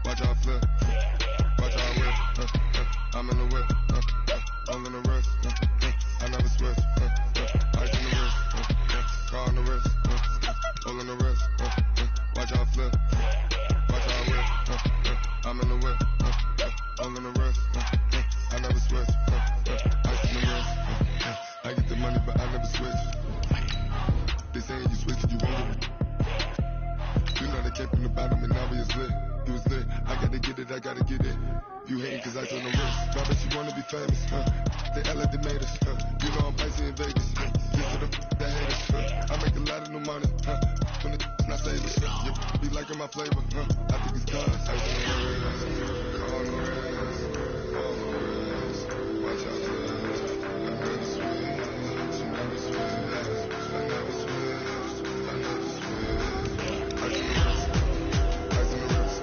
Watch how I flip. Watch how I whip. I'm in the whip. I'm in the wrist. I never switch. Ice in the wrist. Car on the wrist. All in the wrist. Watch how I flip. Watch how I whip. I'm in the whip. I'm in the wrist. I never switch. Ice in the wrist. I get the money, but I never switch. They saying you switch, you won't get it. You know they came from the bottom and now we is lit. You was lit. I gotta get it, I gotta get it. You hating cause I told them wrist. Now bet you wanna be famous, They act like they made us, You know I'm icy in Vegas, Get to the that haters, I make a lot of new money, When the not saving, You be liking my flavor, I think it's cause ice on the wrist, on the wrist, on the wrist. Watch out, I never switch, I never switch, I never switch, I never switch. Ice on the wrist, ice on the wrist, ice on the wrist,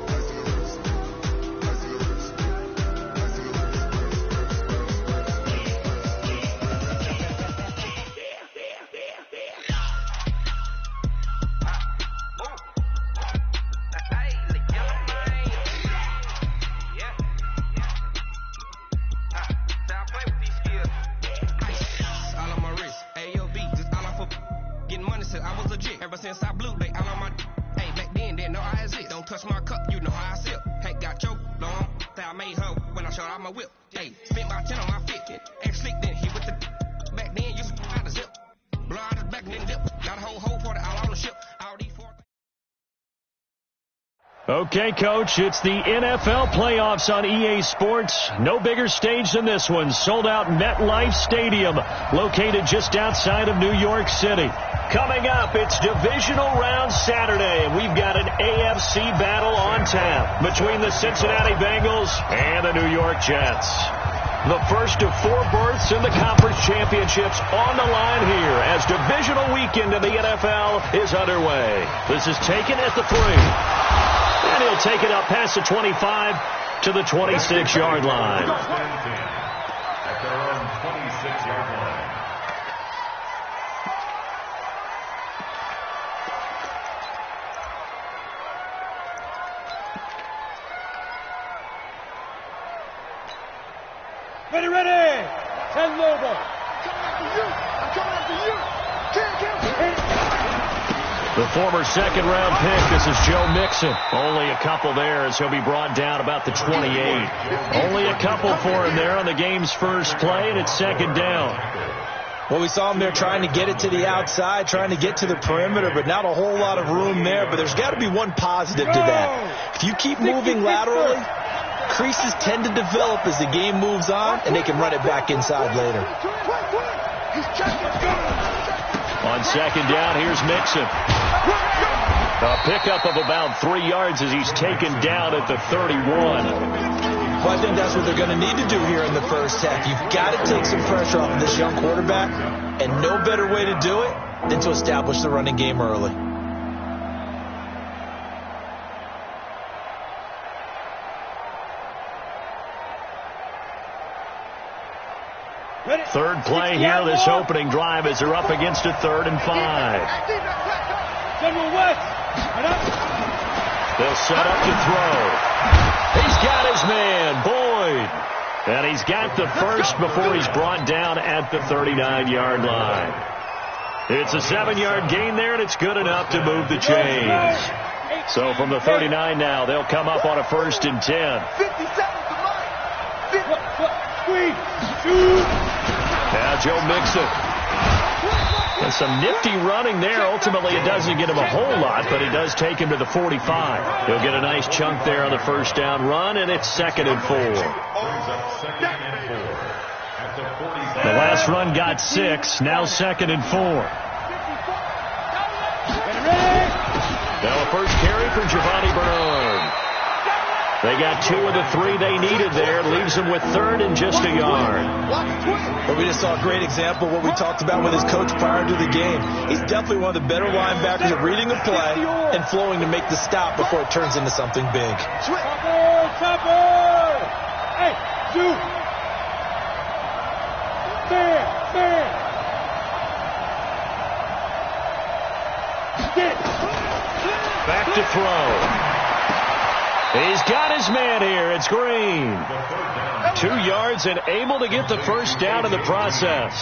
ice on the wrist, ice on the wrist. Ever since I blew, they all on my. Hey, back then, didn't know I exist. Don't touch my cup, you know how I sip. Hey, got your long, that I made her when I showed out my whip. Hey, spent about 10 on my fit. Ex slick, then he with the. Back then, used to out the zip. Blow out his back, then dip. Got a whole party out on the ship. All these four. Okay, Coach, it's the NFL playoffs on EA Sports. No bigger stage than this one. Sold out MetLife Stadium, located just outside of New York City. Coming up, it's divisional round Saturday, and we've got an AFC battle on tap between the Cincinnati Bengals and the New York Jets. The first of 4 berths in the conference championships on the line here as divisional weekend in the NFL is underway. This is taken at the 3. And he'll take it up past the 25 to the 26-yard line. At their own 26-yard line. Ready! Send over. I'm coming after you. The former second-round pick, this is Joe Mixon. Only a couple there as he'll be brought down about the 28. Only a couple for him there on the game's first play, and it's second down. Well, we saw him there trying to get it to the outside, trying to get to the perimeter, but not a whole lot of room there. But there's got to be one positive to that. If you keep moving laterally, creases tend to develop as the game moves on, and they can run it back inside later. On second down, here's Mixon. A pickup of about 3 yards as he's taken down at the 31. Well, I think that's what they're going to need to do here in the first half. You've got to take some pressure off of this young quarterback, and no better way to do it than to establish the running game early. Third play here, this opening drive as they're up against a 3rd and 5. They'll set up to throw. He's got his man, Boyd. And he's got the first before he's brought down at the 39-yard line. It's a 7-yard gain there, and it's good enough to move the chains. So from the 39 now, they'll come up on a 1st and 10. Now Joe Mixon. And some nifty running there. Ultimately, it doesn't get him a whole lot, but it does take him to the 45. He'll get a nice chunk there on the first down run, and it's 2nd and 4. The last run got 6. Now 2nd and 4. Now a first carry for Giovanni Bernard. They got 2 of the 3 they needed there. Leaves them with 3rd and just a yard. Well, we just saw a great example of what we talked about with his coach prior to the game. He's definitely one of the better linebackers at reading a play and flowing to make the stop before it turns into something big. Hey, shoot. Back to throw. He's got his man here. It's Green. 2 yards and able to get the first down in the process.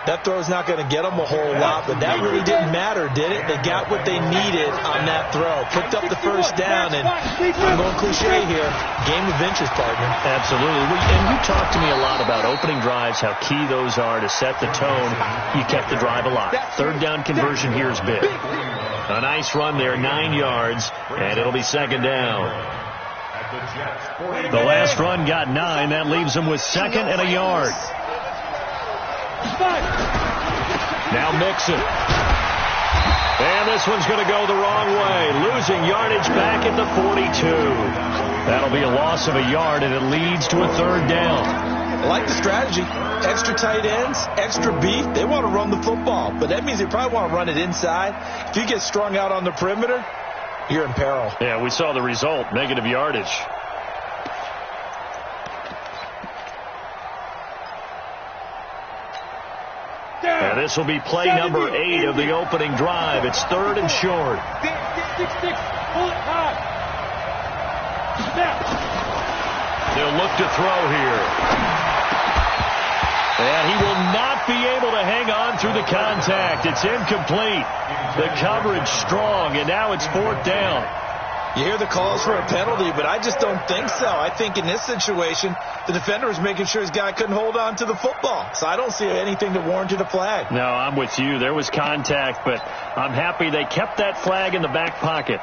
That throw's not going to get them a whole lot, but that really didn't matter, did it? They got what they needed on that throw. Picked up the first down, and I'm going cliche here. Game of inches, partner. Absolutely. And you talked to me a lot about opening drives, how key those are to set the tone. You kept the drive alive. Third down conversion here is big. A nice run there, 9 yards, and it'll be second down. The last run got 9. That leaves them with second and a yard. Now Mixon. And this one's going to go the wrong way. Losing yardage back at the 42. That'll be a loss of a yard, and it leads to a third down. I like the strategy. Extra tight ends, extra beef. They want to run the football, but that means they probably want to run it inside. If you get strung out on the perimeter, you're in peril. Yeah, we saw the result, negative yardage. And this will be play number 8 of the opening drive. It's third and short. They'll look to throw here. And he will not be able to hang on through the contact. It's incomplete. The coverage strong, and now it's fourth down. You hear the calls for a penalty, but I just don't think so. I think in this situation, the defender was making sure his guy couldn't hold on to the football. So I don't see anything that warranted a flag. No, I'm with you. There was contact, but I'm happy they kept that flag in the back pocket.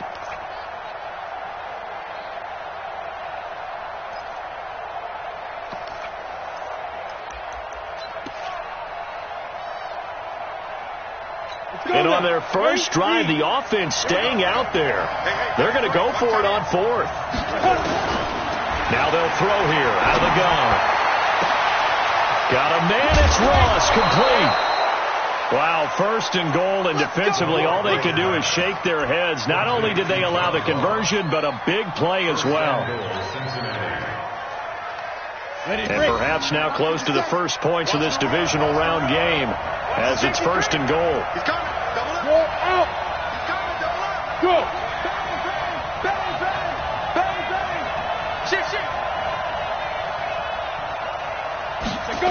And on their first drive, the offense staying out there. They're going to go for it on fourth. Now they'll throw here out of the gun. Got a man. It's Ross. Complete. Wow, first and goal, and defensively all they can do is shake their heads. Not only did they allow the conversion, but a big play as well. And perhaps now close to the first points of this divisional round game as it's first and goal. He's coming. Double up. Out. He's coming. Double up. Go. Bang, bang. Bang, bang. Shit. Go.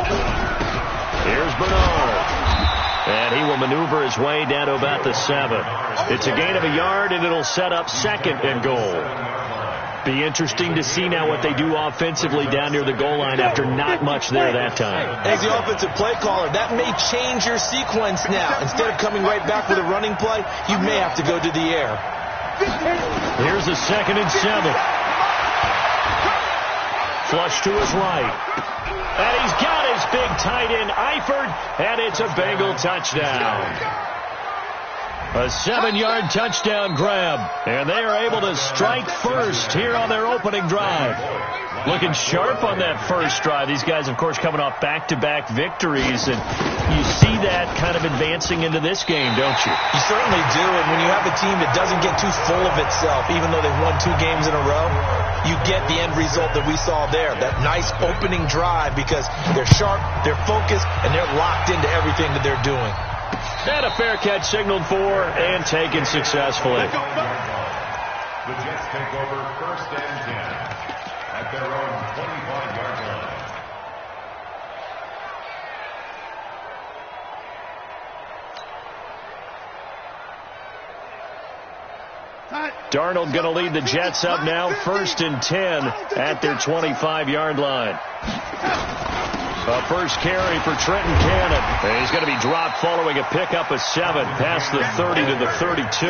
Here's Bernard. And he will maneuver his way down to about the 7. It's a gain of a yard, and it'll set up second and goal. Be interesting to see now what they do offensively down near the goal line after not much there that time. As the offensive play caller, that may change your sequence now. Instead of coming right back with a running play, you may have to go to the air. Here's a 2nd and 7. Flush to his right. And he's got his big tight end, Eifert, and it's a Bengal touchdown. A 7-yard touchdown grab, and they are able to strike first here on their opening drive. Looking sharp on that first drive. These guys, of course, coming off back-to-back victories, and you see that kind of advancing into this game, don't you? You certainly do, and when you have a team that doesn't get too full of itself, even though they've won 2 games in a row, you get the end result that we saw there, that nice opening drive, because they're sharp, they're focused, and they're locked into everything that they're doing. And a fair catch signaled for and taken successfully. The Jets take over first and 10 at their own 25-yard line. Darnold going to lead the Jets up now, first and 10 at their 25-yard line. A first carry for Trenton Cannon. And he's going to be dropped following a pickup of 7 past the 30 to the 32.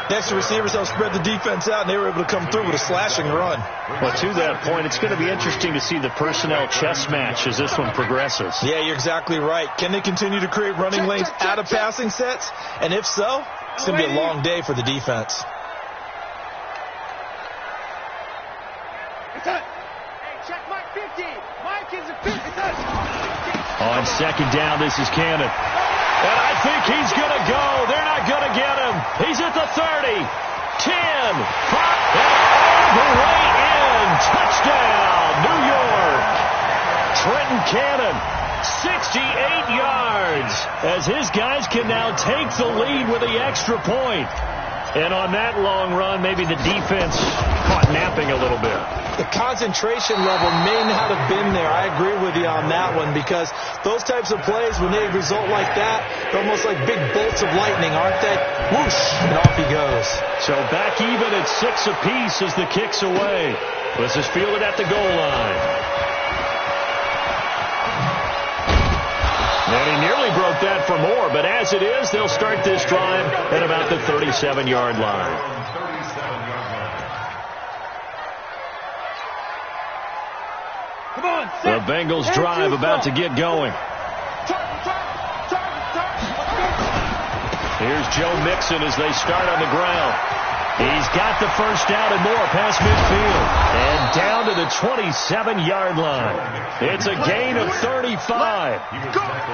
Next, the receivers helped spread the defense out, and they were able to come through with a slashing run. Well, to that point, it's going to be interesting to see the personnel chess match as this one progresses. Yeah, you're exactly right. Can they continue to create running lanes out of passing sets? And if so, it's going to be a long day for the defense. On second down, this is Cannon. And I think he's going to go. They're not going to get him. He's at the 30, 10, 5, and all the way in. Touchdown, New York. Trenton Cannon, 68 yards, as his guys can now take the lead with the extra point. And on that long run, maybe the defense caught napping a little bit. The concentration level may not have been there. I agree with you on that one, because those types of plays, when they result like that, they're almost like big bolts of lightning, aren't they? Whoosh, and off he goes. So back even at 6 apiece as the kick's away. This is fielded at the goal line. And he nearly broke that for more, but as it is, they'll start this drive at about the 37-yard line. Come on, the Bengals drive about to get going. Here's Joe Mixon as they start on the ground. He's got the first down and more past midfield. And down to the 27-yard line. It's a gain of 35.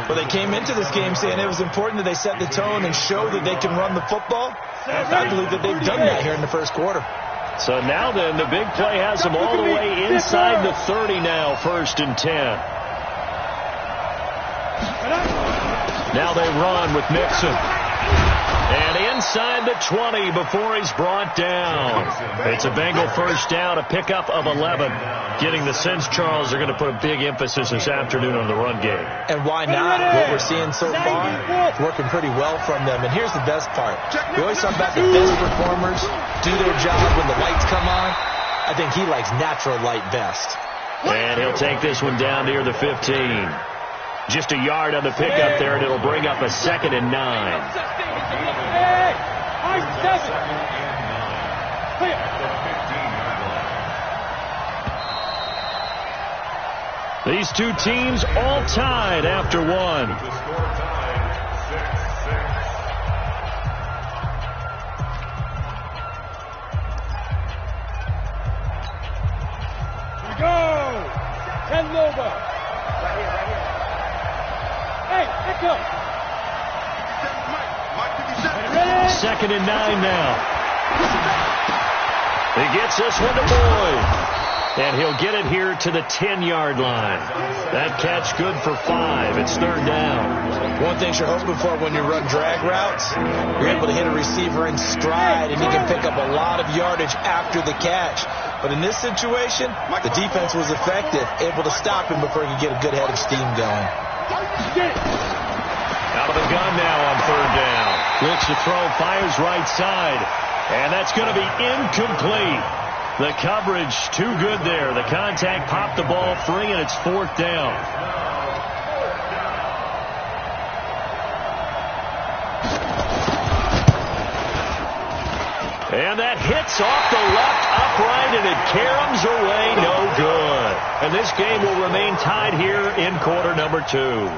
Well, they came into this game saying it was important that they set the tone and show that they can run the football. I believe that they've done that here in the first quarter. So now then, the big play has them all the way inside the 30 now, 1st and 10. Now they run with Mixon. And inside the 20 before he's brought down. It's a Bengal first down, a pickup of 11. Getting the sense, Charles, they're going to put a big emphasis this afternoon on the run game. And why not? What we're seeing so far, it's working pretty well from them. And here's the best part. We always talk about the best performers do their job when the lights come on. I think he likes natural light best. And he'll take this one down near the 15. Just a yard on the pickup there, and it'll bring up a 2nd and 9. These two teams all tied after one. Here we go. Ken Loba. Hey, pick up. 2nd and 9 now. He gets this one to Boyd. And he'll get it here to the 10-yard line. That catch good for 5. It's 3rd down. One thing you're hoping for when you run drag routes, you're able to hit a receiver in stride, and he can pick up a lot of yardage after the catch. But in this situation, the defense was effective, able to stop him before he could get a good head of steam going. Out of the gun now on 3rd down. Looks to throw, fires right side. And that's going to be incomplete. The coverage too good there. The contact popped the ball free, and it's 4th down. And that hits off the left upright, and it caroms away, no good. And this game will remain tied here in quarter number 2.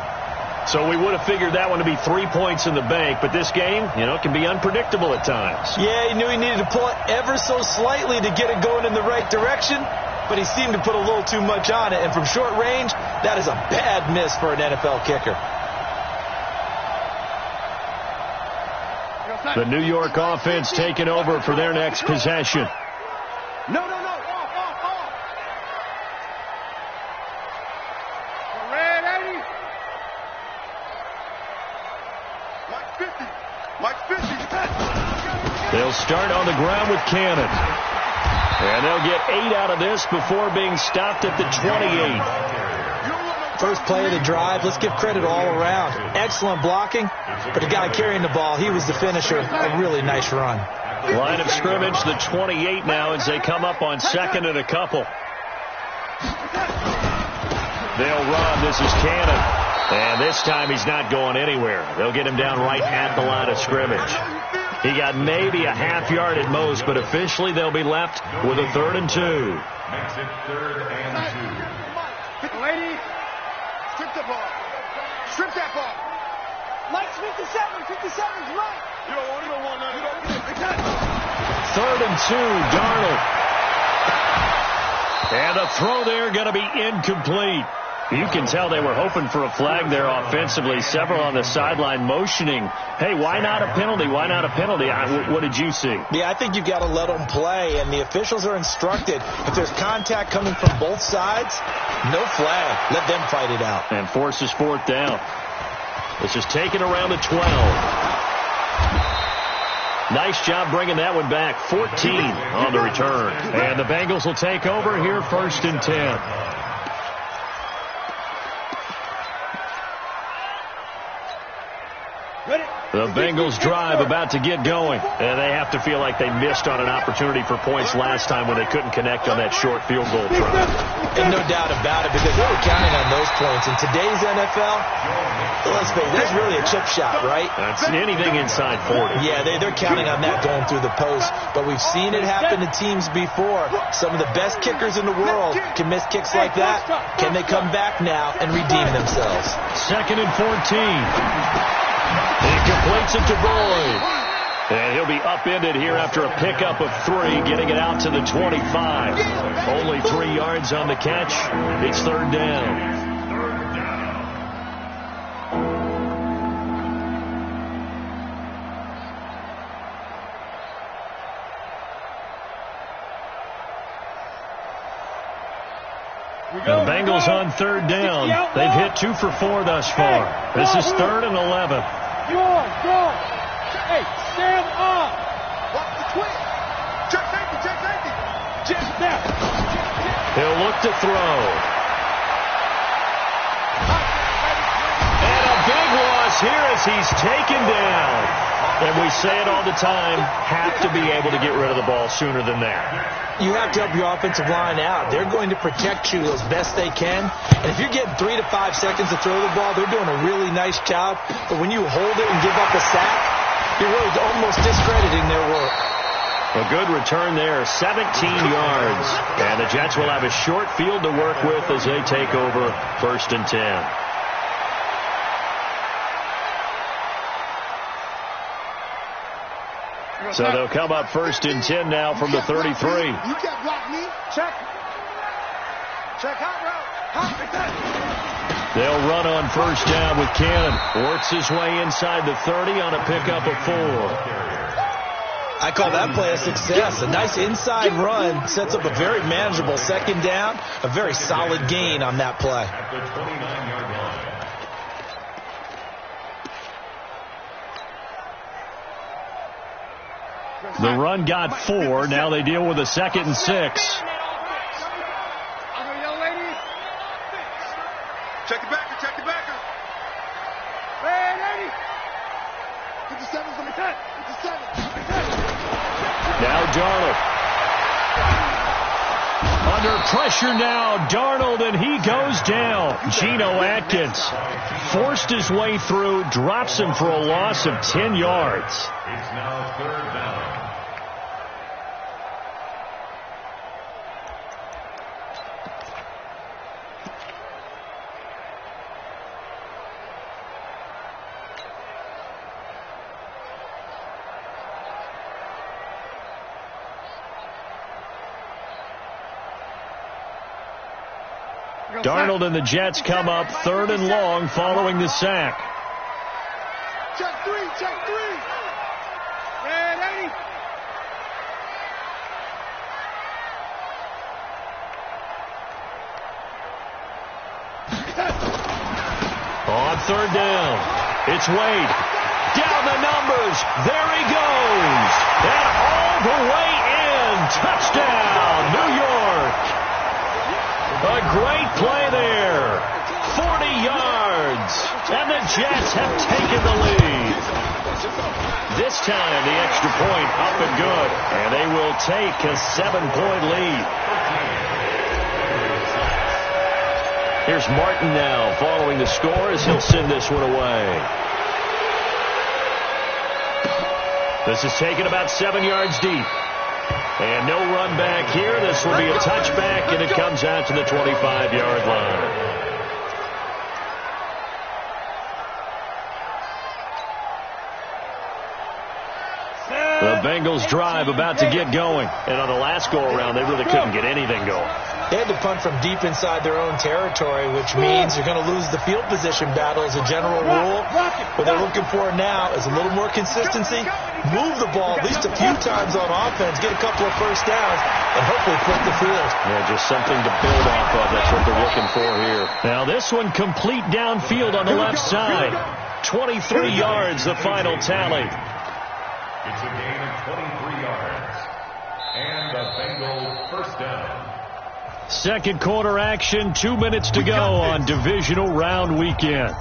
So we would have figured that one to be 3 points in the bank, but this game, can be unpredictable at times. Yeah, he knew he needed to pull it ever so slightly to get it going in the right direction, but he seemed to put a little too much on it, and from short range, that is a bad miss for an NFL kicker. The New York offense taking over for their next possession. No. Red 80. Mike 50. They'll start on the ground with Cannon. And they'll get 8 out of this before being stopped at the 28. First play of the drive, let's give credit all around. Excellent blocking, but the guy carrying the ball, he was the finisher. A really nice run. Line of scrimmage, the 28 now as they come up on 2nd and a couple. They'll run. This is Cannon. And this time he's not going anywhere. They'll get him down right at the line of scrimmage. He got maybe a half yard at most, but officially they'll be left with a 3rd and 2. Makes it 3rd and 2. Ladies, strip the ball. Strip that ball. Mike's 57's right. You don't want none. 3rd and 2, Darnold. And the throw there going to be incomplete. You can tell they were hoping for a flag there offensively. Several on the sideline motioning, hey, why not a penalty? Why not a penalty? What did you see? Yeah, I think you got to let them play, and the officials are instructed. If there's contact coming from both sides, no flag. Let them fight it out. And forces 4th down. This is taken around the 12. Nice job bringing that one back. 14 on the return. And the Bengals will take over here, 1st and 10. The Bengals drive about to get going. And they have to feel like they missed on an opportunity for points last time when they couldn't connect on that short field goal try. And no doubt about it, because they were counting on those points. In today's NFL, let's face it, that's really a chip shot, right? That's anything inside 40. Yeah, they're counting on that going through the post. But we've seen it happen to teams before. Some of the best kickers in the world can miss kicks like that. Can they come back now and redeem themselves? 2nd and 14. He completes it to Boyd. And he'll be upended here after a pickup of 3, getting it out to the 25. Only 3 yards on the catch. It's 3rd down. The Bengals on 3rd down. They've hit 2 for 4 thus far. This is 3rd and 11. Go. Hey, stand up. Watch the twist. Check safety. Check snap. He'll look to throw. And a big loss here as he's taken down. And we say it all the time, have to be able to get rid of the ball sooner than that. You have to help your offensive line out. They're going to protect you as best they can. And if you're getting 3 to 5 seconds to throw the ball, they're doing a really nice job. But when you hold it and give up a sack, you're really almost discrediting their work. A good return there, 17 yards. And the Jets will have a short field to work with as they take over 1st and 10. So they'll come up 1st and 10 now from the 33. You can't block me. Check hot route. They'll run on 1st down with Cannon. Works his way inside the 30 on a pickup of 4. I call that play a success. A nice inside run sets up a very manageable 2nd down. A very solid gain on that play. At the 29-yard line. The run got 4. Now they deal with a 2nd and 6. Check the backer. Man, 57's on the cut. 57. Now Darnold. Under pressure now, Darnold, and he goes down. Geno Atkins forced his way through, drops him for a loss of 10 yards. It's now 3rd down. Darnold and the Jets come up 3rd and long following the sack. Check 3. Man, 80. On 3rd down, it's Wade. Down the numbers. There he goes. And all the way in. Touchdown, New York. A great play there. 40 yards. And the Jets have taken the lead. This time, the extra point up and good. And they will take a 7-point lead. Here's Martin now following the score as he'll send this one away. This is taken about 7 yards deep. And no run back here. This will be a touchback, and it comes out to the 25-yard line. The Bengals drive about to get going. And on the last go-around, they really couldn't get anything going. They had to punt from deep inside their own territory, which means you're going to lose the field position battle as a general rule. What they're looking for now is a little more consistency, move the ball at least a few times on offense, get a couple of 1st downs, and hopefully flip the field. Yeah, just something to build off of. That's what they're looking for here. Now this one complete downfield on the left side. 23 yards, the final tally. It's a gain of 23 yards. And the Bengal first down. Second quarter action, 2 minutes to go on divisional round weekend.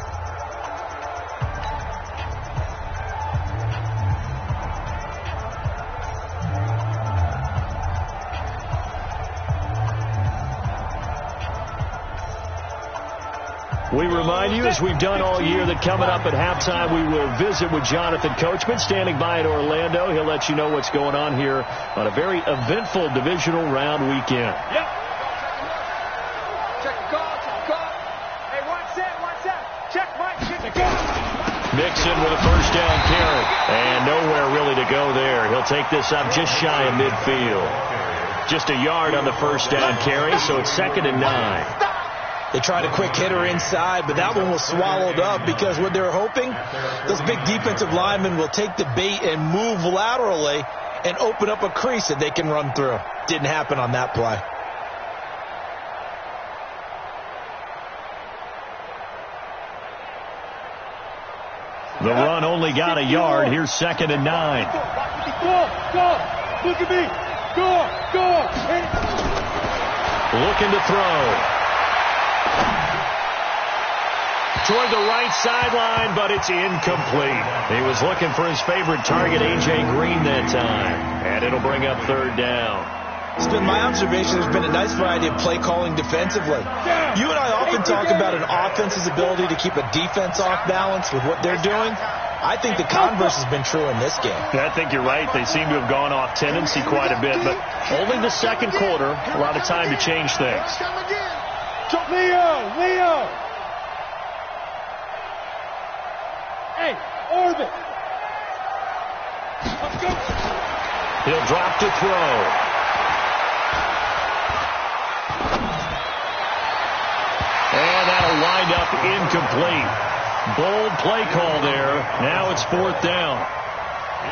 We remind you, as we've done all year, that coming up at halftime, we will visit with Jonathan Coachman, standing by in Orlando. He'll let you know what's going on here on a very eventful divisional round weekend. Yep. Check the call, check the call. Hey, one set. Check, Mike, check the call. Mixon with a first down carry. And nowhere really to go there. He'll take this up just shy of midfield. Just a yard on the first down carry, so it's 2nd and 9. They tried a quick hitter inside, but that one was swallowed up because what they're hoping, those big defensive linemen will take the bait and move laterally and open up a crease that they can run through. Didn't happen on that play. The run only got a yard. Here's 2nd and 9. Go. Look at me. Go. Looking to throw. Toward the right sideline, but it's incomplete. He was looking for his favorite target, A.J. Green, that time. And it'll bring up 3rd down. It's been my observation there's been a nice variety of play calling defensively. You and I often talk about an offense's ability to keep a defense off balance with what they're doing. I think the converse has been true in this game. I think you're right. They seem to have gone off tendency quite a bit, but only the second quarter, a lot of time to change things. Leo. Hey, orbit. Let's go. He'll drop to throw. And that'll wind up incomplete. Bold play call there. Now it's 4th down.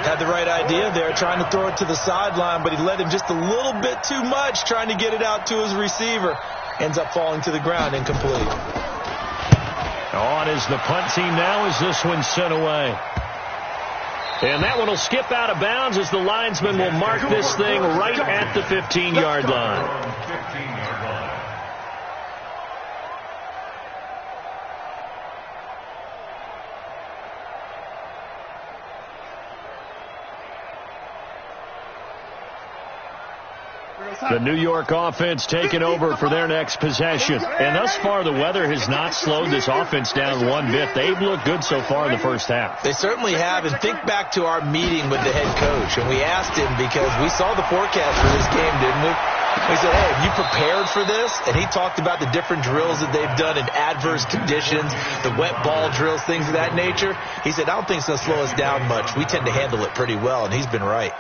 Had the right idea there, trying to throw it to the sideline, but he led him just a little bit too much, trying to get it out to his receiver. Ends up falling to the ground, incomplete. On is the punt team now as this one's sent away. And that one will skip out of bounds as the linesman will mark this thing right at the 15-yard line. The New York offense taking over for their next possession. And thus far, the weather has not slowed this offense down one bit. They've looked good so far in the first half. They certainly have. And think back to our meeting with the head coach. And we asked him, because we saw the forecast for this game, didn't we? We said, hey, have you prepared for this? And he talked about the different drills that they've done in adverse conditions, the wet ball drills, things of that nature. He said, I don't think it's going to slow us down much. We tend to handle it pretty well, and he's been right.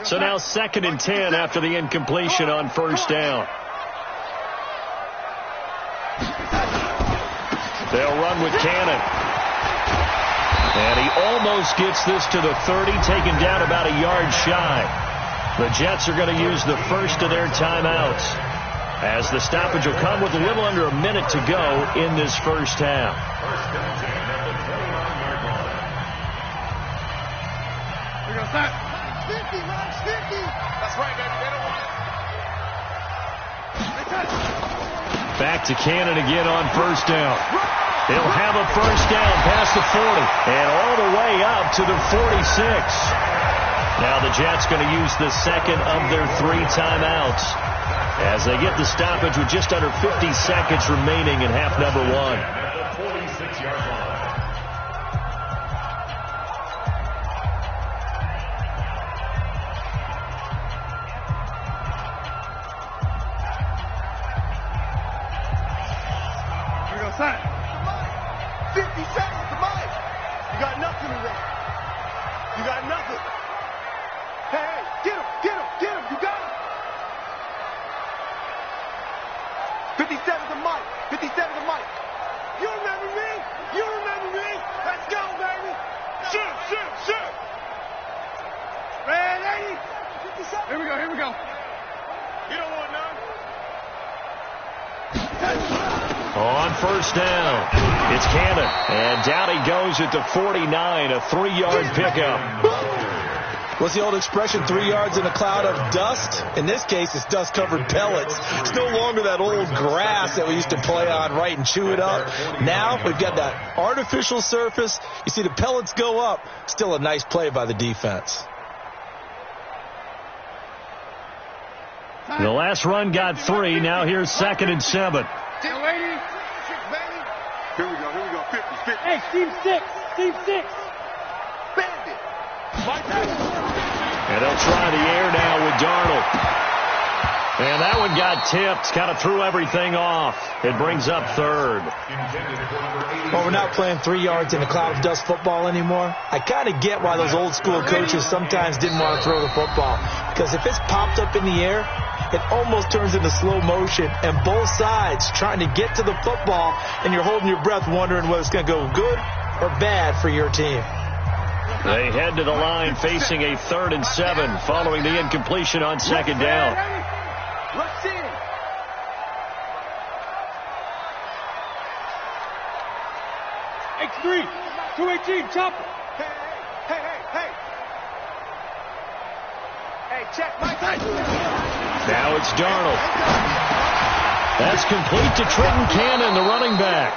So now 2nd and 10 after the incompletion on first down. They'll run with Cannon. And he almost gets this to the 30, taken down about a yard shy. The Jets are going to use the first of their timeouts, as the stoppage will come with a little under a minute to go in this first half. We're going to start. 50, Max, 50. That's right, baby. They don't want it. Back to Cannon again on first down. They'll have a first down past the 40 and all the way up to the 46. Now the Jets going to use the second of their 3 timeouts as they get the stoppage with just under 50 seconds remaining in half number 1. At the 46-yard line. Son, 50 seconds to Mike. You got nothing in there. You got nothing. Hey, get him. You got him. 57 to Mike. 57 to Mike. You remember me? Let's go, baby. Shoot. Here we go, here we go. You don't want none. On first down, it's Cannon. And down he goes at the 49, a 3-yard pickup. What's the old expression, 3 yards in a cloud of dust? In this case, it's dust-covered pellets. It's no longer that old grass that we used to play on, right, and chew it up. Now we've got that artificial surface. You see the pellets go up. Still a nice play by the defense. The last run got 3. Now here's 2nd and 7. Here we go, 50, 50. Hey, Team 6, Team 6. Bandit. And they'll try the air now with Darnold. And that one got tipped. Kind of threw everything off. It brings up 3rd. Well, we're not playing 3 yards in a cloud of dust football anymore. I kind of get why those old school coaches sometimes didn't want to throw the football. Because if it's popped up in the air, it almost turns into slow motion. And both sides trying to get to the football, and you're holding your breath wondering whether it's going to go good or bad for your team. They head to the line facing a 3rd and 7 following the incompletion on 2nd down. Let's see. X3, 218, chopper. Hey. Hey, check my time. Now it's Darnold. That's complete to Trenton Cannon, the running back.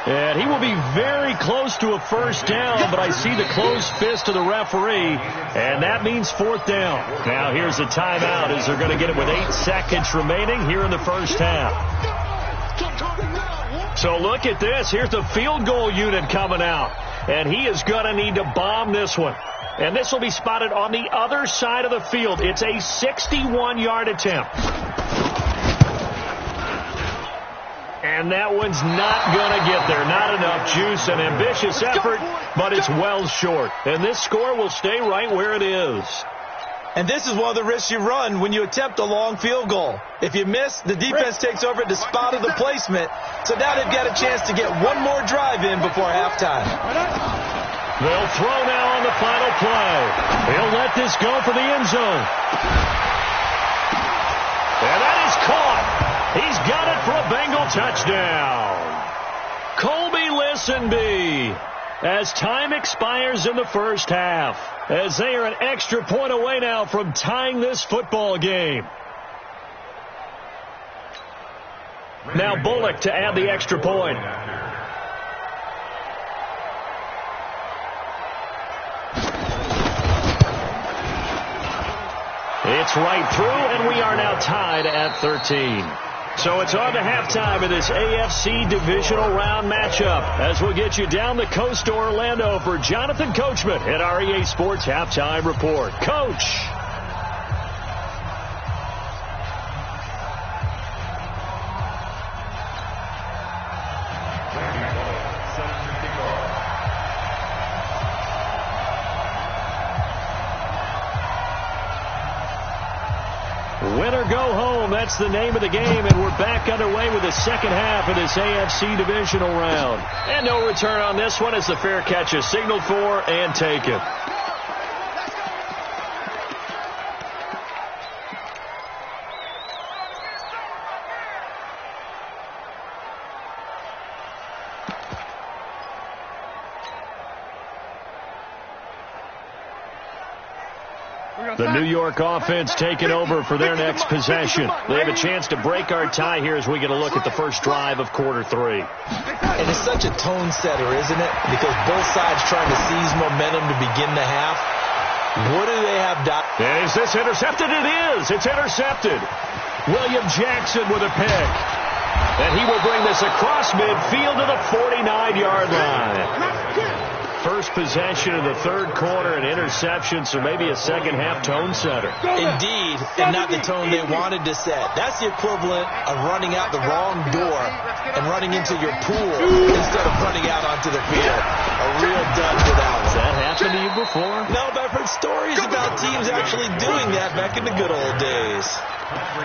And he will be very close to a first down, but I see the closed fist of the referee, and that means 4th down. Now here's a timeout as they're going to get it with 8 seconds remaining here in the first half. So look at this. Here's the field goal unit coming out, and he is going to need to bomb this one. And this will be spotted on the other side of the field. It's a 61-yard attempt. And that one's not going to get there. Not enough juice. An ambitious effort, but it's well short. And this score will stay right where it is. And this is one of the risks you run when you attempt a long field goal. If you miss, the defense takes over at the spot of the placement. So now they've got a chance to get one more drive in before halftime. They'll throw now on the final play. He'll let this go for the end zone. And that is caught. He's got it for a Bengal touchdown. Colby Listenby, as time expires in the first half, as they are an extra point away now from tying this football game. Now Bullock to add the extra point. It's right through, and we are now tied at 13. So it's on to halftime of this AFC divisional round matchup as we'll get you down the coast to Orlando for Jonathan Coachman at our EA Sports Halftime Report. Coach. Win or go home, that's the name of the game, and we're back underway with the second half of this AFC divisional round. And no return on this one as the fair catch is signaled for and taken. The New York offense taking over for their next possession. They have a chance to break our tie here as we get a look at the first drive of quarter 3. And it's such a tone setter, isn't it? Because both sides trying to seize momentum to begin the half. What do they have? Is this intercepted? It is. It's intercepted. William Jackson with a pick. And he will bring this across midfield to the 49-yard line. First possession of the third quarter, an interception, so maybe a second-half tone setter. Indeed, and not the tone they wanted to set. That's the equivalent of running out the wrong door and running into your pool instead of running out onto the field. A real dud for that one. Has that happened to you before? No, but I've heard stories about teams actually doing that back in the good old days.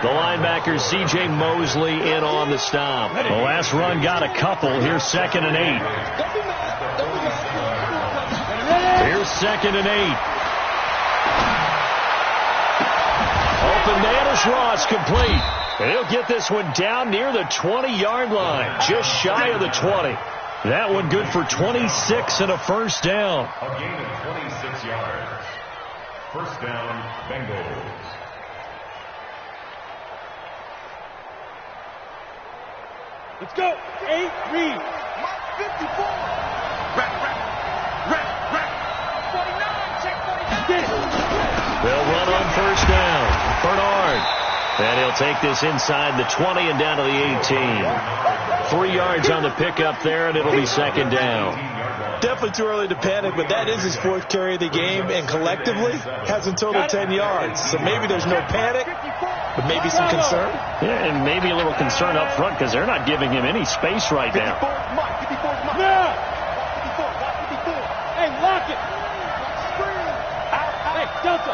The linebacker, C.J. Mosley, in on the stop. The last run got a couple. Here's 2nd and 8. Here's 2nd and 8. open man is Ross, complete. And he'll get this one down near the 20-yard line, just shy of the 20. That one good for 26 and a first down. A gain of 26 yards. First down, Bengals. Let's go. 8, read. 54. Rack. 49, check 49. Get it. They'll run on first down. Bernard. And he'll take this inside the 20 and down to the 18. 3 yards on the pickup there, and it'll be second down. Definitely too early to panic, but that is his 4th carry of the game, and collectively has a total 10 yards. So maybe there's no panic, but maybe some concern. Yeah, and maybe a little concern up front because they're not giving him any space right now. 54. Hey, lock it. Hey, Delta.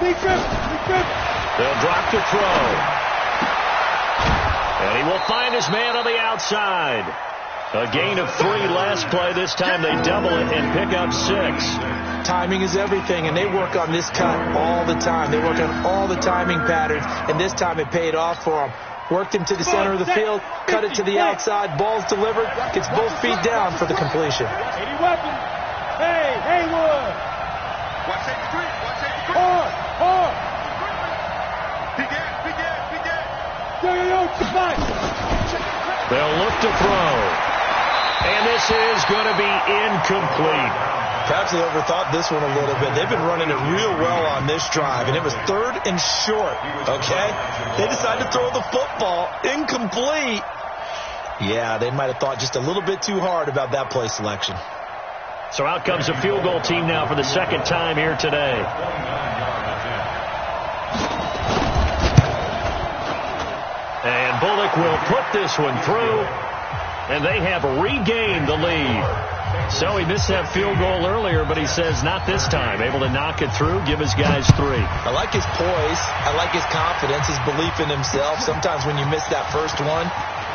Big trip. They'll drop the throw. And he will find his man on the outside. A gain of 3 last play. This time they double it and pick up 6. Timing is everything, and they work on this cut all the time. They work on all the timing patterns, and this time it paid off for them. Worked him to the center of the field, cut it to the outside, ball's delivered, gets both feet down for the completion. 80 weapons. Hey, Haywood. Watch 83. Hard. Big ass. Yo, survive. They'll look to throw. And this is going to be incomplete. Perhaps they overthought this one a little bit. They've been running it real well on this drive, and it was 3rd and short, okay? They decided to throw the football. Incomplete. Yeah, they might have thought just a little bit too hard about that play selection. So out comes a field goal team now for the second time here today. And Bullock will put this one through, and they have regained the lead. So he missed that field goal earlier, but he says not this time. Able to knock it through, give his guys 3. I like his poise. I like his confidence, his belief in himself. Sometimes when you miss that first one,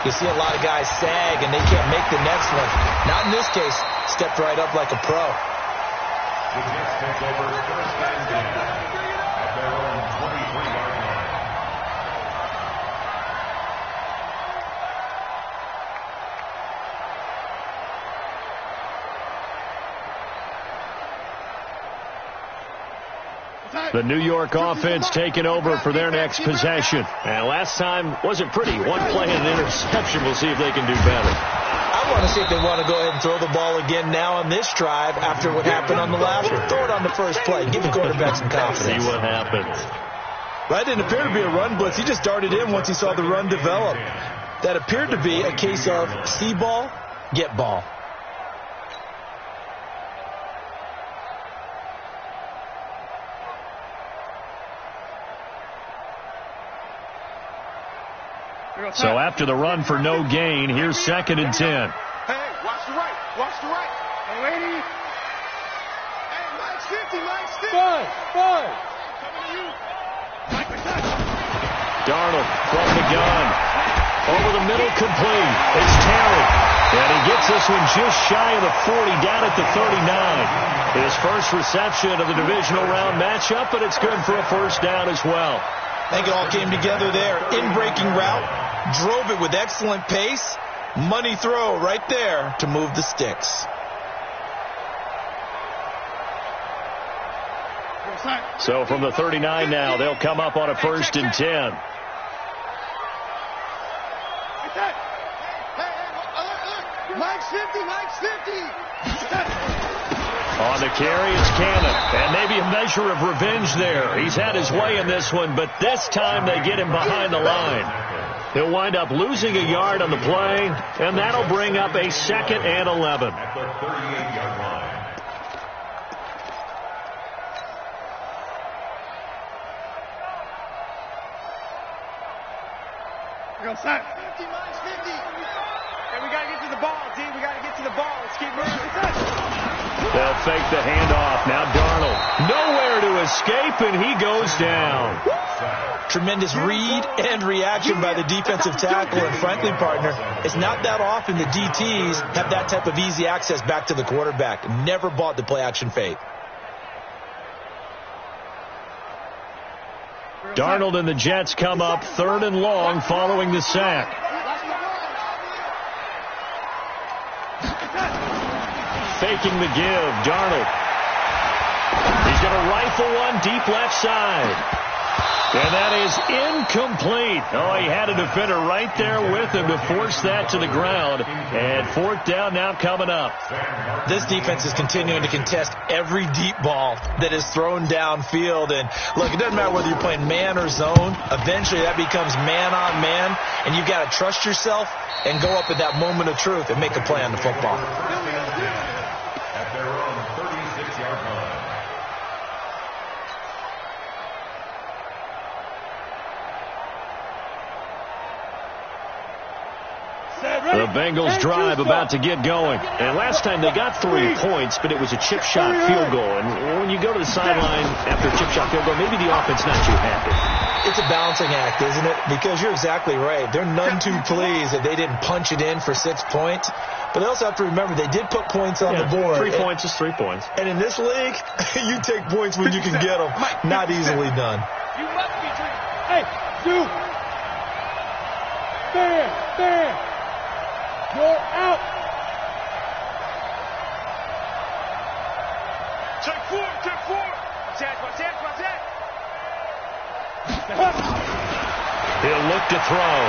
you see a lot of guys sag, and they can't make the next one. Not in this case. Stepped right up like a pro. The Jets take over first and 10 at their own 23-yard line. The New York offense taking over for their next possession. And last time wasn't pretty. 1 play and an interception. We'll see if they can do better. I want to see if they want to go ahead and throw the ball again now on this drive after what happened on the last one. Throw it on the first play. Give the quarterback some confidence. See what happens. That didn't appear to be a run blitz. He just darted in once he saw the run develop. That appeared to be a case of see ball, get ball. So after the run for no gain, here's 2nd and 10. Hey, watch the right. Hey, lady. Hey, Mike's 50. Fine. Coming to you. Mike, Darnold from the gun. Over the middle, complete. It's Terry. And he gets this one just shy of the 40, down at the 39. His first reception of the divisional round matchup, but it's good for a first down as well. I think it all came together there. In-breaking route, drove it with excellent pace. Money throw right there to move the sticks. So from the 39 now, they'll come up on a 1st and 10. Mike's 50. On the carry, it's Cannon. And maybe a measure of revenge there. He's had his way in this one, but this time they get him behind the line. He'll wind up losing a yard on the play, and that'll bring up a 2nd and 11. At the 38-yard line. Go side. 50, Mike's 50. Hey, we got to get to the ball, D. We got to get to the ball. Let's keep moving. They'll fake the handoff. Now Darnold. Nowhere to escape, and he goes down. Tremendous read and reaction by the defensive tackle, and frankly, partner, it's not that often the DTs have that type of easy access back to the quarterback. Never bought the play-action fake. Darnold and the Jets come up 3rd and long following the sack. Faking the give, Darnold. He's going to rifle one deep left side. And that is incomplete. Oh, he had a defender right there with him to force that to the ground. And 4th down now coming up. This defense is continuing to contest every deep ball that is thrown downfield. And look, it doesn't matter whether you're playing man or zone. Eventually that becomes man on man. And you've got to trust yourself and go up at that moment of truth and make a play on the football. At their own 36-yard line. The Bengals drive about to get going. And last time they got 3 points, but it was a chip shot field goal. And when you go to the sideline after a chip shot field goal, maybe the offense not too happy. It's a balancing act, isn't it? Because you're exactly right. They're none too pleased that they didn't punch it in for 6 points. But they also have to remember they did put points on the board. 3 points is 3 points. And in this league, you take points when you can get them. Not easily done. You must be dreaming. Hey, dude. There. You're out. Check 4. Watch that. He'll look to throw.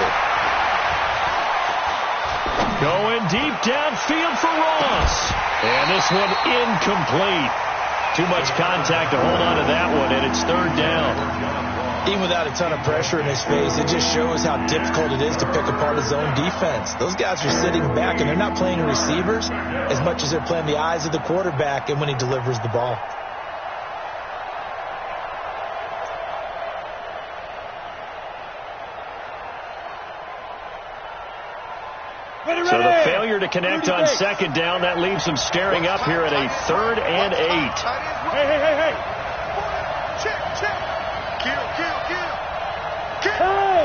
Going deep downfield for Ross. And this one incomplete. Too much contact to hold on to that one, and it's 3rd down. Even without a ton of pressure in his face, it just shows how difficult it is to pick apart his own defense. Those guys are sitting back, and they're not playing the receivers as much as they're playing the eyes of the quarterback and when he delivers the ball. So the failure to connect on 2nd down, that leaves them staring up here at a 3rd and 8. Hey. Check. Kill. Hey!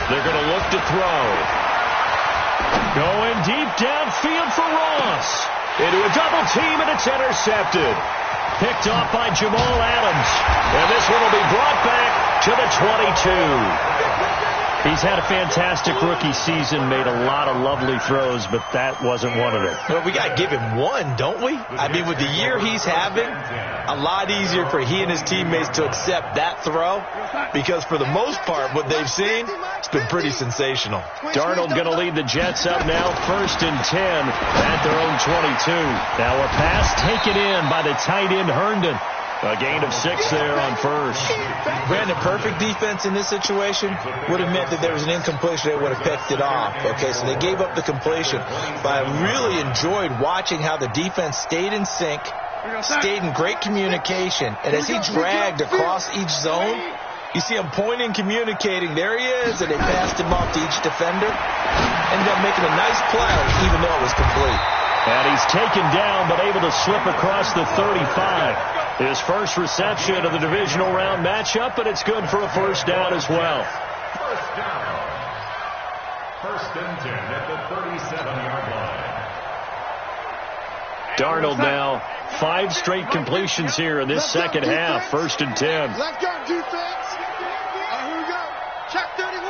They're going to look to throw. Going deep downfield for Ross. Into a double team, and it's intercepted. Picked off by Jamal Adams. And this one will be brought back to the 22. He's had a fantastic rookie season, made a lot of lovely throws, but that wasn't one of them. Well, we got to give him one, don't we? I mean, with the year he's having, a lot easier for he and his teammates to accept that throw because for the most part, what they've seen, it's been pretty sensational. Darnold going to lead the Jets up now, 1st and 10 at their own 22. Now a pass taken in by the tight end Herndon. A gain of 6 there on 1st. Brandon, perfect defense in this situation would have meant that there was an incompletion. They would have picked it off. Okay, so they gave up the completion. But I really enjoyed watching how the defense stayed in sync, stayed in great communication. And as he dragged across each zone, you see him pointing, communicating. There he is, and they passed him off to each defender. Ended up making a nice play, even though it was complete. And he's taken down, but able to slip across the 35. His first reception of the divisional round matchup, but it's good for a 1st down as well. 1st down. 1st and 10 at the 37-yard line. Darnold now, 5 straight completions here in this second half. 1st and 10. Left guard defense. Here we go. Check 31.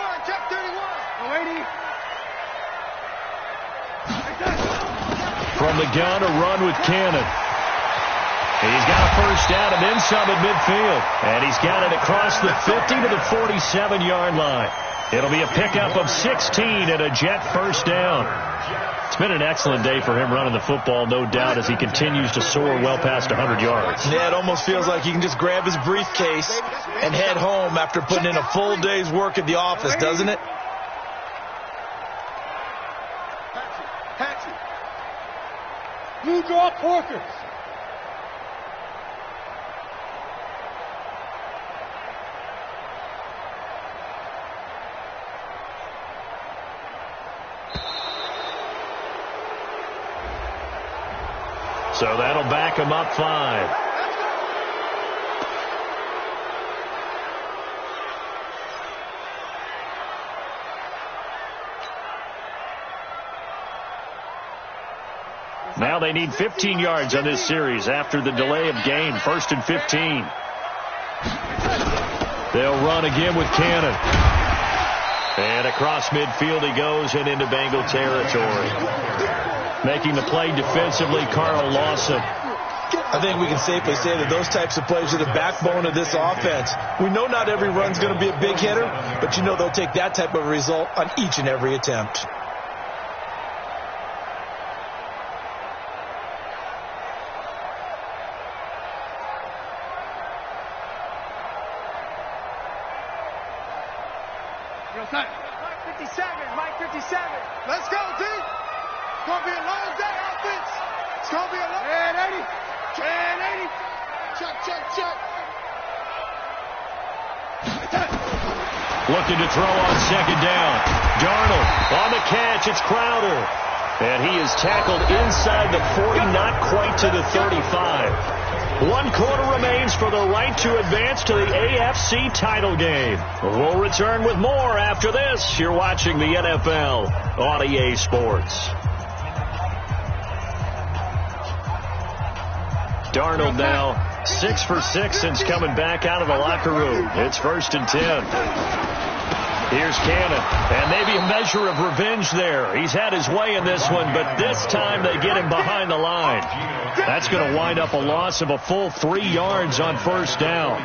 80. From the gun, a run with Cannon. He's got a 1st down and then some at midfield. And he's got it across the 50 to the 47-yard line. It'll be a pickup of 16 and a Jet 1st down. It's been an excellent day for him running the football, no doubt, as he continues to soar well past 100 yards. Yeah, it almost feels like he can just grab his briefcase and head home after putting in a full day's work at the office, doesn't it? Blue draw Porkers. So that'll back him up 5. Now they need 15 yards on this series after the delay of game. 1st and 15. They'll run again with Cannon. And across midfield he goes and into Bengal territory. Making the play defensively, Carl Lawson. I think we can safely say that those types of plays are the backbone of this offense. We know not every run's going to be a big hitter, but you know they'll take that type of result on each and every attempt. Mike 57. Let's go, D. It's going to be a long day, offense. It's going to be a long day. 10-80. Check. Looking to throw on 2nd down. Darnold on the catch. It's Crowder. And he is tackled inside the 40, not quite to the 35. 1 quarter remains for the right to advance to the AFC title game. We'll return with more after this. You're watching the NFL on EA Sports. Darnold now 6 for 6 since coming back out of the locker room. It's 1st and 10. Here's Cannon, and maybe a measure of revenge there. He's had his way in this one, but this time they get him behind the line. That's going to wind up a loss of a full 3 yards on 1st down.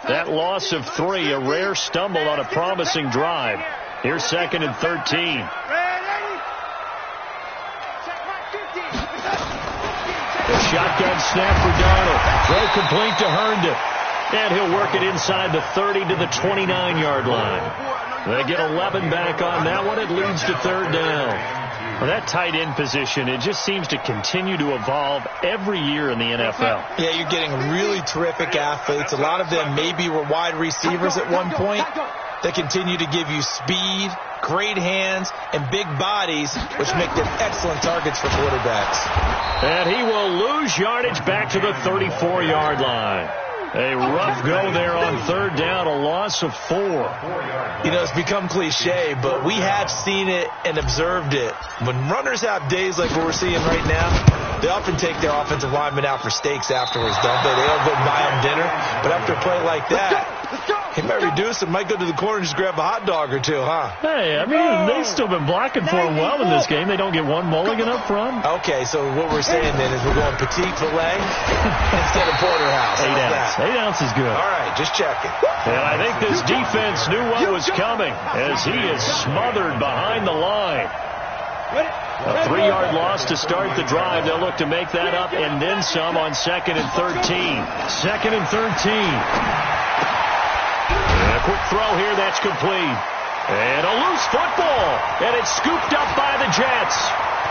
That loss of 3, a rare stumble on a promising drive. Here's 2nd and 13. The shotgun snap for Darnold. Throw complete to Herndon. And he'll work it inside the 30 to the 29-yard line. They get 11 back on that one. It leads to 3rd down. Well, that tight end position, it just seems to continue to evolve every year in the NFL. Yeah, you're getting really terrific athletes. A lot of them maybe were wide receivers at one point. They continue to give you speed, great hands, and big bodies, which make them excellent targets for quarterbacks. And he will lose yardage back to the 34-yard line. A rough go there on 3rd down, a loss of 4. You know, it's become cliche, but we have seen it and observed it. When runners have days like what we're seeing right now, they often take their offensive linemen out for steaks afterwards, don't they? They don't go buy them dinner. But after a play like that, he might reduce and might go to the corner and just grab a hot dog or two, huh? Hey, I mean, they've still been blocking for him well in this game. They don't get one mulligan up front. Okay, so what we're saying then is we're going petite filet instead of porterhouse. 8 ounce. 8 ounce is good. All right, just checking. And I think this defense knew what was coming as he is smothered behind the line. A 3-yard loss to start the drive. They'll look to make that up and then some on 2nd and 13. 2nd and 13. And a quick throw here, that's complete. And a loose football. And it's scooped up by the Jets.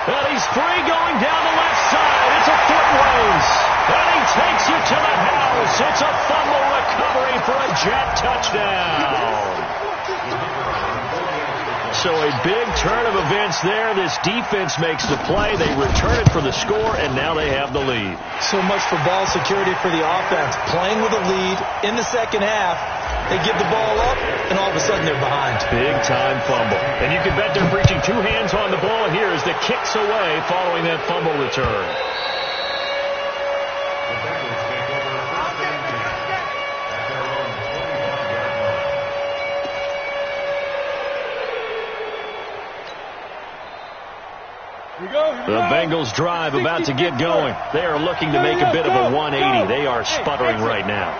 And he's free going down the left side. It's a foot race. And he takes it to the house. It's a fumble recovery for a Jet touchdown. So a big turn of events there. This defense makes the play. They return it for the score, and now they have the lead. So much for ball security for the offense. Playing with a lead in the second half, they give the ball up, and all of a sudden they're behind. Big-time fumble. And you can bet they're preaching 2 hands on the ball here as the kicks away following that fumble return. The Bengals drive about to get going. They are looking to make a bit of a 180. They are sputtering right now.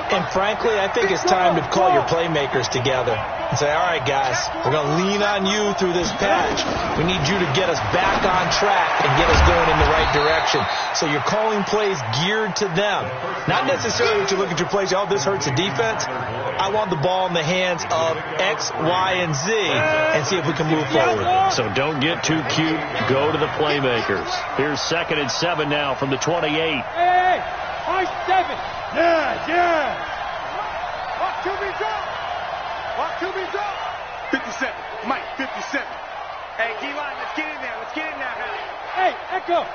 And frankly, I think it's time to call your playmakers together and say, all right, guys, we're going to lean on you through this patch. We need you to get us back on track and get us going in the right direction. So you're calling plays geared to them. Not necessarily that you look at your plays, oh, this hurts the defense. I want the ball in the hands of X, Y, and Z and see if we can move forward. So don't get too cute. Go to the playmakers. Here's 2nd and 7 now from the 28. Hey, 7. Yeah. Walk to me, drop. 57. Mike, 57. Hey, D-line, let's get in there. Hey, Echo.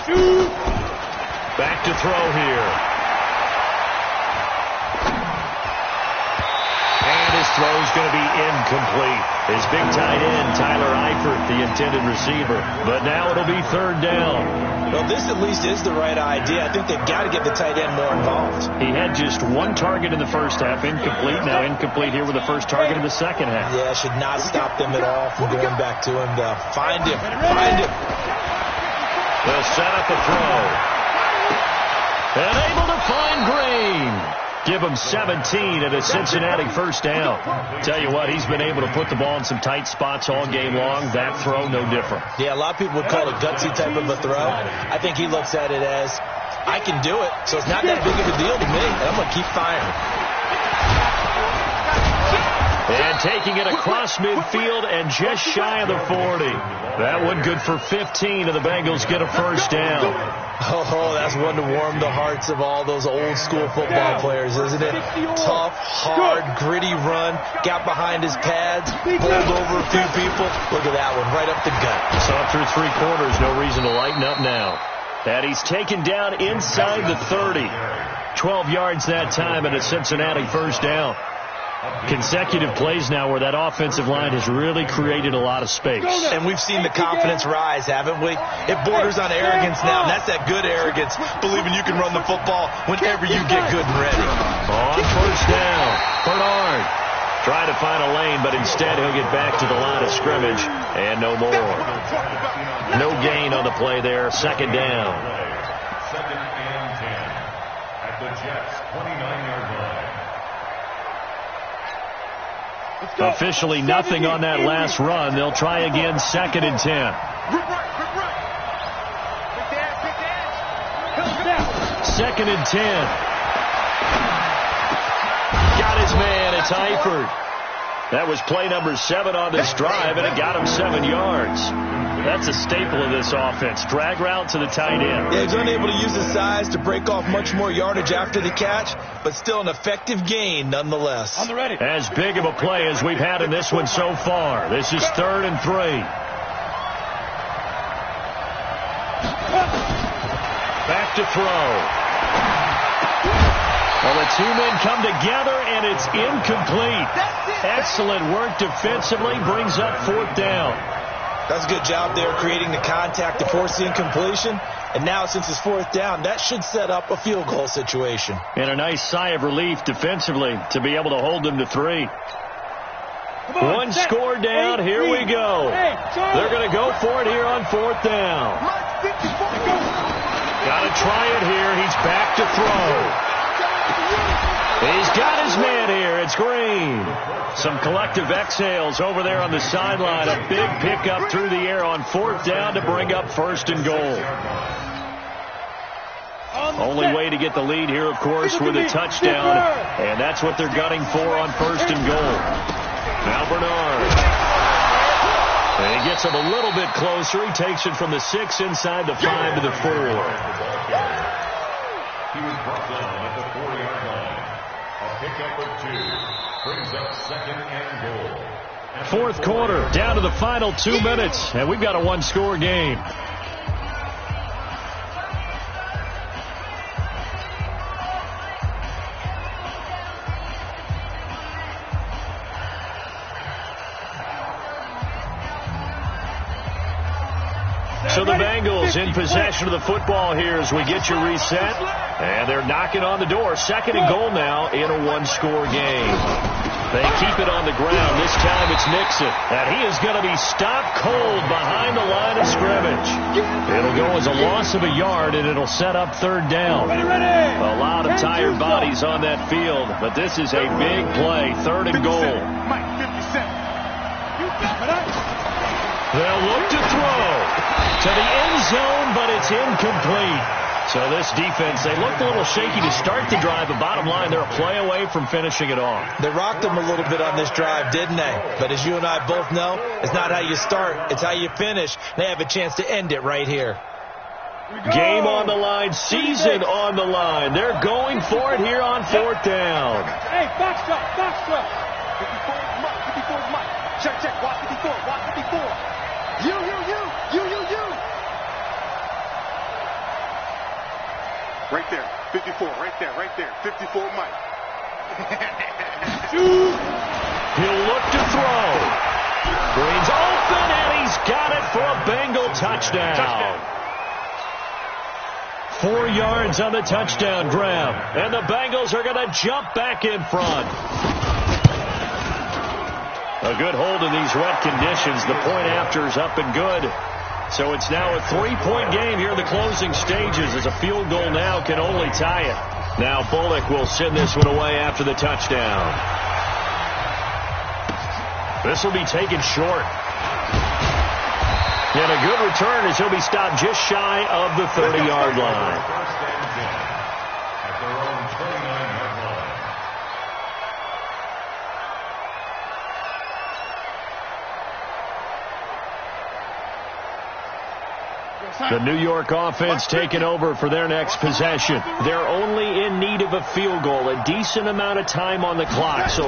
Back to throw here. And his throw's going to be incomplete. His big tight end, Tyler Eifert, the intended receiver. But now it'll be third down. Well, this at least is the right idea. I think they've got to get the tight end more involved. He had just one target in the first half, incomplete. Now incomplete here with the first target in the second half. Yeah, should not stop them at all from going back to him. Find him. Find him. They'll set up a throw. And able to find Green. Give him 17 at a Cincinnati first down. Tell you what, he's been able to put the ball in some tight spots all game long. That throw, no different. Yeah, a lot of people would call it gutsy type of a throw. I think he looks at it as, I can do it, so it's not that big of a deal to me, and I'm going to keep firing. And taking it across midfield and just shy of the 40. That one good for 15, and the Bengals get a first down. Oh, that's one to warm the hearts of all those old school football players, isn't it? Tough, hard, gritty run. Got behind his pads, bowled over a few people. Look at that one, right up the gut. Saw through three quarters, no reason to lighten up now. And he's taken down inside the 30. 12 yards that time, and a Cincinnati first down. Consecutive plays now where that offensive line has really created a lot of space. And we've seen the confidence rise, haven't we? It borders on arrogance now, and that's that good arrogance, believing you can run the football whenever you get good and ready. On first down, Bernard trying to find a lane, but instead he'll get back to the line of scrimmage, and no more. No gain on the play there, second down. Second and 10 at the Jets' 29-yard line. Officially nothing on that last run. They'll try again, second and 10. Second and 10. Got his man. It's Eifert. That was play number 7 on this drive, and it got him 7 yards. That's a staple of this offense. Drag route to the tight end. Yeah, he's unable to use his size to break off much more yardage after the catch, but still an effective gain nonetheless. On the ready. As big of a play as we've had in this one so far. This is third and 3. Back to throw. Well, the two men come together, and it's incomplete. Excellent work defensively, brings up fourth down. That's a good job there creating the contact to force the incompletion. And now, since it's fourth down, that should set up a field goal situation. And a nice sigh of relief defensively to be able to hold them to 3. One score down. Here we go. They're going to go for it here on fourth down. Got to try it here. He's back to throw. He's got his man here. It's Green. Some collective exhales over there on the sideline. A big pickup through the air on fourth down to bring up first and goal. Only way to get the lead here, of course, with a touchdown. And that's what they're gunning for on first and goal. Now Bernard. And he gets him a little bit closer. He takes it from the 6 inside the 5 to the 4. He was brought down at the 4-yard line. A pickup of 2 brings up second and goal. Fourth quarter, down to the final 2 minutes, and we've got a one-score game. So the Bengals in possession of the football here as we get you reset. And they're knocking on the door. Second and goal now in a one-score game. They keep it on the ground. This time it's Nixon. And he is going to be stopped cold behind the line of scrimmage. It'll go as a loss of a yard, and it'll set up third down. A lot of tired bodies on that field, but this is a big play. Third and goal. They'll look to throw to the end zone, but it's incomplete. So this defense, they looked a little shaky to start the drive, but bottom line, they're a play away from finishing it off. They rocked them a little bit on this drive, didn't they? But as you and I both know, it's not how you start, it's how you finish. They have a chance to end it right here. Game on the line, season on the line. They're going for it here on fourth down. Hey, box truck. 54 is Mike. Check, watch 54. You. Right there. 54. Right there. Right there. 54 Mike. He'll look to throw. Green's open, and he's got it for a Bengal touchdown. 4 yards on the touchdown grab, and the Bengals are going to jump back in front. A good hold in these wet conditions. The point after is up and good. So it's now a 3-point game here in the closing stages, as a field goal now can only tie it. Now Bullock will send this one away after the touchdown. This will be taken short. And a good return as he'll be stopped just shy of the 30-yard line. First and 10 at their own 29-yard line. The New York offense taking over for their next possession. They're only in need of a field goal, a decent amount of time on the clock. So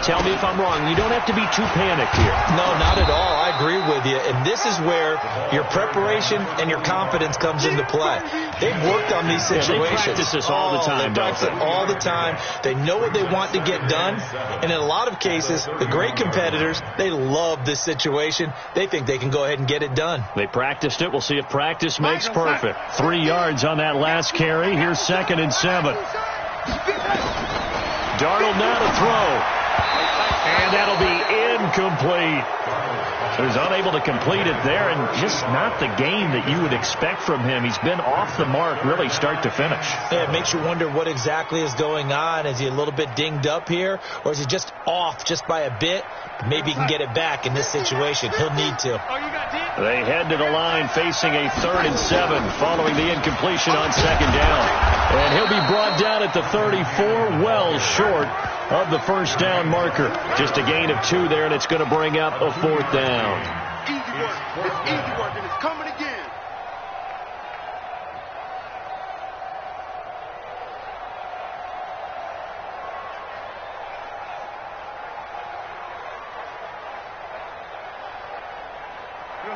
tell me if I'm wrong. You don't have to be too panicked here. No, not at all. I agree with you. And this is where your preparation and your confidence comes into play. They've worked on these situations. They practice this all the time, they practice it all the time. They know what they want to get done. And in a lot of cases, the great competitors, they love this situation. They think they can go ahead and get it done. They practiced it. We'll see if practice makes perfect. 3 yards on that last carry. Here's 2nd and 7. Darnold now to throw. And that'll be incomplete. He was unable to complete it there, and just not the game that you would expect from him. He's been off the mark really start to finish. Yeah, it makes you wonder what exactly is going on. Is he a little bit dinged up here, or is he just off just by a bit? Maybe he can get it back in this situation. He'll need to. They head to the line facing a 3rd and 7 following the incompletion on 2nd down. And he'll be brought down at the 34, well short of the first down marker. Just a gain of 2 there, and it's going to bring up a 4th down. Easy work. It's easy work, and it's coming again.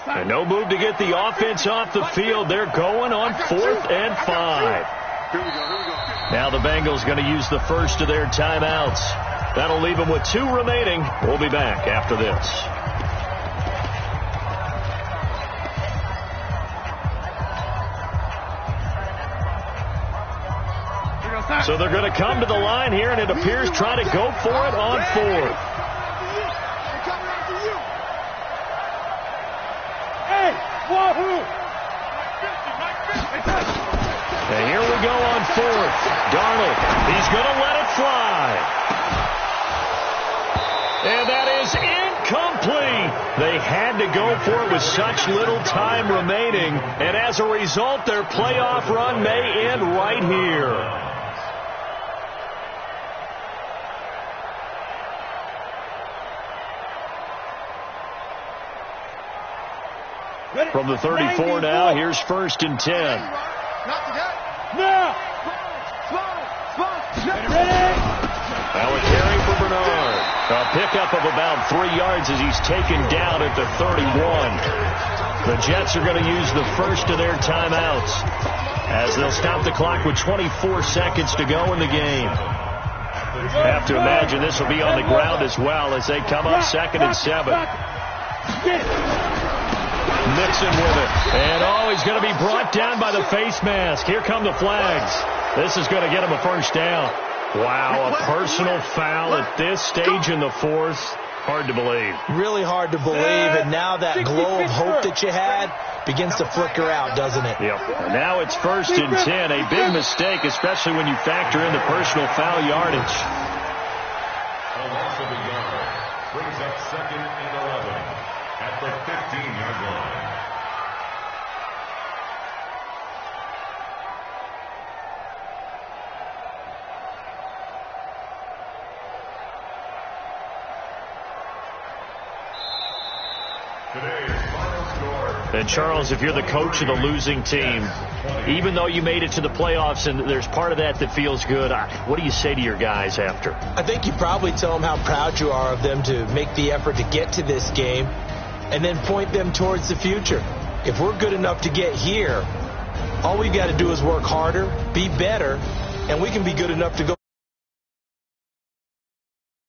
And no move to get the offense off the field. They're going on 4th and 5. Here we go. Now the Bengals going to use the first of their timeouts. That'll leave them with 2 remaining. We'll be back after this. So they're going to come to the line here, and it appears trying to go for it on 4th. And here we go on 4th. Darnold, he's going to let it fly. And that is incomplete. They had to go for it with such little time remaining. And as a result, their playoff run may end right here. From the 34 now, here's 1st and 10. Now. Now a carry for Bernard. A pickup of about 3 yards as he's taken down at the 31. The Jets are going to use the first of their timeouts as they'll stop the clock with 24 seconds to go in the game. Have to imagine this will be on the ground as well as they come up 2nd and 7. Mixon with it. And, he's going to be brought down by the face mask. Here come the flags. This is going to get him a first down. Wow, a personal foul at this stage in the 4th. Hard to believe. Really hard to believe, and now that glow of hope that you had begins to flicker out, doesn't it? Yep. And now it's 1st and 10. A big mistake, especially when you factor in the personal foul yardage. A loss of a yard brings up 2nd and 11 at the 15-yard line. And, Charles, if you're the coach of the losing team, even though you made it to the playoffs and there's part of that feels good, what do you say to your guys after? I think you probably tell them how proud you are of them to make the effort to get to this game and then point them towards the future. If we're good enough to get here, All we've got to do is work harder, be better, and we can be good enough to go.